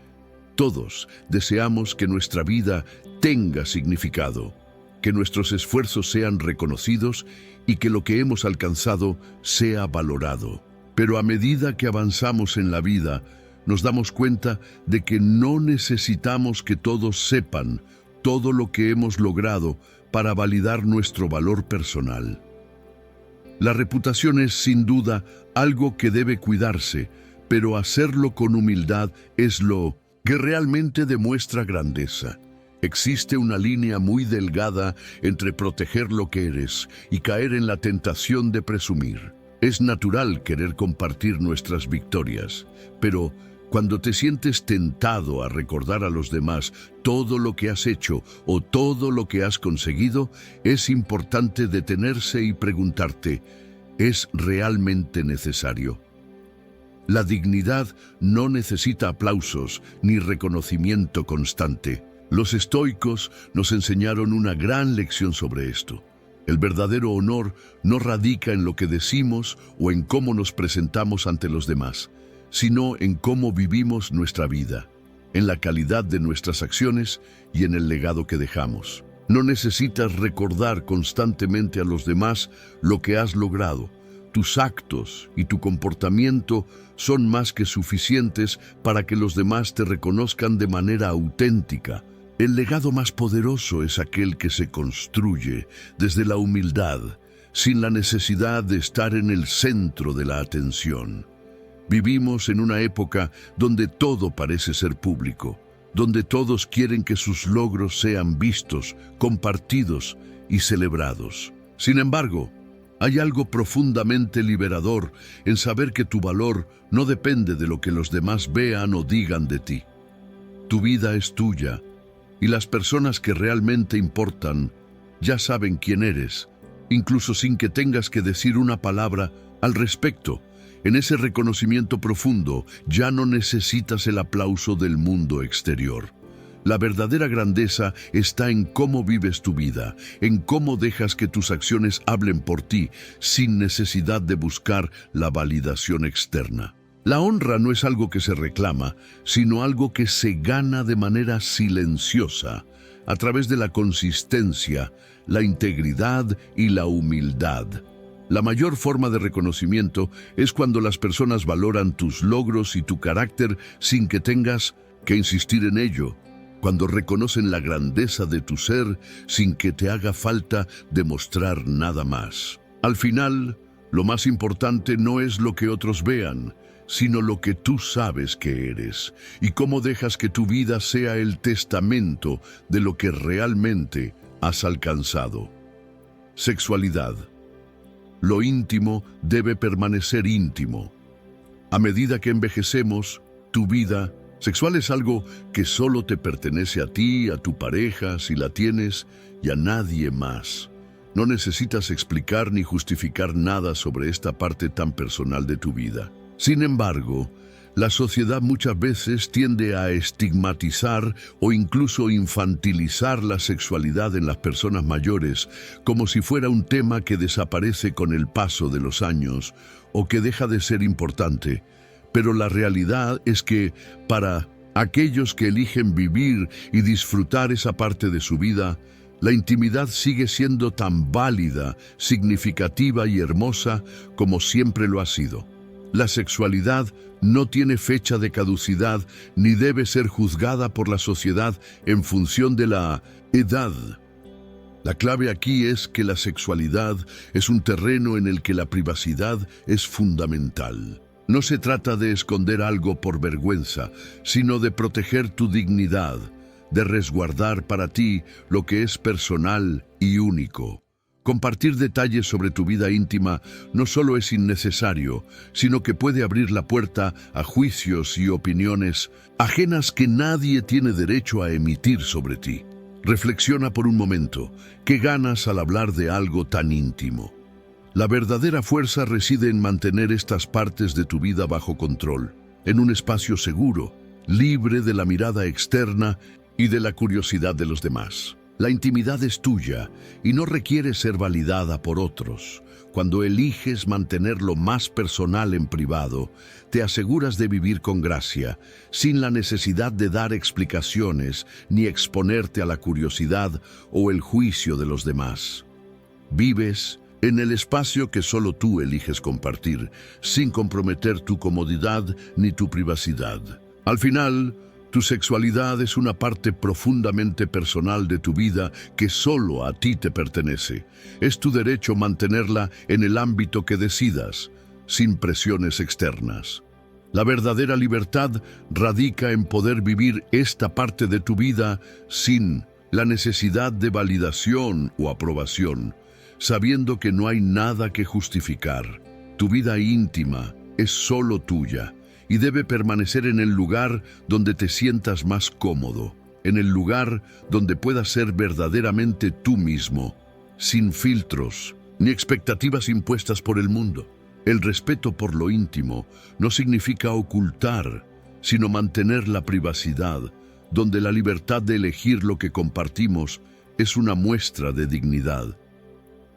Todos deseamos que nuestra vida tenga significado, que nuestros esfuerzos sean reconocidos y que lo que hemos alcanzado sea valorado. Pero a medida que avanzamos en la vida, nos damos cuenta de que no necesitamos que todos sepan todo lo que hemos logrado para validar nuestro valor personal. La reputación es, sin duda, algo que debe cuidarse, pero hacerlo con humildad es lo que realmente demuestra grandeza. Existe una línea muy delgada entre proteger lo que eres y caer en la tentación de presumir. Es natural querer compartir nuestras victorias, pero cuando te sientes tentado a recordar a los demás todo lo que has hecho o todo lo que has conseguido, es importante detenerse y preguntarte: ¿es realmente necesario? La dignidad no necesita aplausos ni reconocimiento constante. Los estoicos nos enseñaron una gran lección sobre esto. El verdadero honor no radica en lo que decimos o en cómo nos presentamos ante los demás, sino en cómo vivimos nuestra vida, en la calidad de nuestras acciones y en el legado que dejamos. No necesitas recordar constantemente a los demás lo que has logrado. Tus actos y tu comportamiento son más que suficientes para que los demás te reconozcan de manera auténtica. El legado más poderoso es aquel que se construye desde la humildad, sin la necesidad de estar en el centro de la atención. Vivimos en una época donde todo parece ser público, donde todos quieren que sus logros sean vistos, compartidos y celebrados. Sin embargo, Hay algo profundamente liberador en saber que tu valor no depende de lo que los demás vean o digan de ti. Tu vida es tuya y las personas que realmente importan ya saben quién eres, incluso sin que tengas que decir una palabra al respecto. En ese reconocimiento profundo ya no necesitas el aplauso del mundo exterior. La verdadera grandeza está en cómo vives tu vida, en cómo dejas que tus acciones hablen por ti, sin necesidad de buscar la validación externa. La honra no es algo que se reclama, sino algo que se gana de manera silenciosa, a través de la consistencia, la integridad y la humildad. La mayor forma de reconocimiento es cuando las personas valoran tus logros y tu carácter sin que tengas que insistir en ello. Cuando reconocen la grandeza de tu ser sin que te haga falta demostrar nada más. Al final, lo más importante no es lo que otros vean, sino lo que tú sabes que eres y cómo dejas que tu vida sea el testamento de lo que realmente has alcanzado. Sexualidad. Lo íntimo debe permanecer íntimo. A medida que envejecemos, tu vida sexual es algo que solo te pertenece a ti, a tu pareja, si la tienes, y a nadie más. No necesitas explicar ni justificar nada sobre esta parte tan personal de tu vida. Sin embargo, la sociedad muchas veces tiende a estigmatizar o incluso infantilizar la sexualidad en las personas mayores, como si fuera un tema que desaparece con el paso de los años o que deja de ser importante. Pero la realidad es que, para aquellos que eligen vivir y disfrutar esa parte de su vida, la intimidad sigue siendo tan válida, significativa y hermosa como siempre lo ha sido. La sexualidad no tiene fecha de caducidad ni debe ser juzgada por la sociedad en función de la edad. La clave aquí es que la sexualidad es un terreno en el que la privacidad es fundamental. No se trata de esconder algo por vergüenza, sino de proteger tu dignidad, de resguardar para ti lo que es personal y único. Compartir detalles sobre tu vida íntima no solo es innecesario, sino que puede abrir la puerta a juicios y opiniones ajenas que nadie tiene derecho a emitir sobre ti. Reflexiona por un momento, ¿qué ganas al hablar de algo tan íntimo? La verdadera fuerza reside en mantener estas partes de tu vida bajo control, en un espacio seguro, libre de la mirada externa y de la curiosidad de los demás. La intimidad es tuya y no requiere ser validada por otros. Cuando eliges mantenerlo más personal en privado, te aseguras de vivir con gracia, sin la necesidad de dar explicaciones ni exponerte a la curiosidad o el juicio de los demás. Vives en el espacio que solo tú eliges compartir, sin comprometer tu comodidad ni tu privacidad. Al final, tu sexualidad es una parte profundamente personal de tu vida que solo a ti te pertenece. Es tu derecho mantenerla en el ámbito que decidas, sin presiones externas. La verdadera libertad radica en poder vivir esta parte de tu vida sin la necesidad de validación o aprobación, sabiendo que no hay nada que justificar. Tu vida íntima es solo tuya y debe permanecer en el lugar donde te sientas más cómodo, en el lugar donde puedas ser verdaderamente tú mismo, sin filtros ni expectativas impuestas por el mundo. El respeto por lo íntimo no significa ocultar, sino mantener la privacidad, donde la libertad de elegir lo que compartimos es una muestra de dignidad.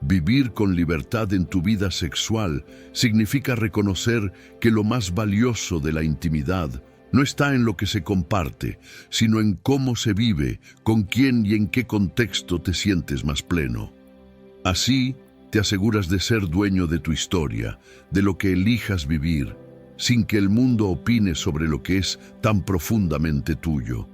Vivir con libertad en tu vida sexual significa reconocer que lo más valioso de la intimidad no está en lo que se comparte, sino en cómo se vive, con quién y en qué contexto te sientes más pleno. Así, te aseguras de ser dueño de tu historia, de lo que elijas vivir, sin que el mundo opine sobre lo que es tan profundamente tuyo.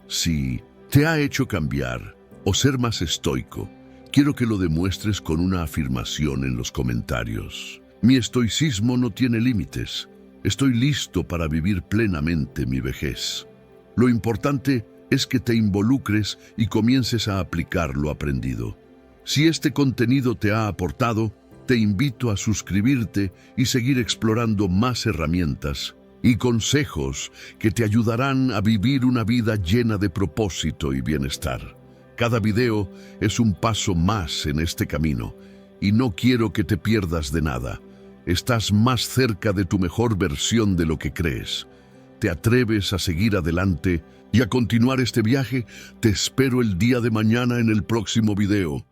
Si te ha hecho cambiar o ser más estoico, quiero que lo demuestres con una afirmación en los comentarios. Mi estoicismo no tiene límites. Estoy listo para vivir plenamente mi vejez. Lo importante es que te involucres y comiences a aplicar lo aprendido. Si este contenido te ha aportado, te invito a suscribirte y seguir explorando más herramientas y consejos que te ayudarán a vivir una vida llena de propósito y bienestar. Cada video es un paso más en este camino y no quiero que te pierdas de nada. Estás más cerca de tu mejor versión de lo que crees. ¿Te atreves a seguir adelante y a continuar este viaje? Te espero el día de mañana en el próximo video.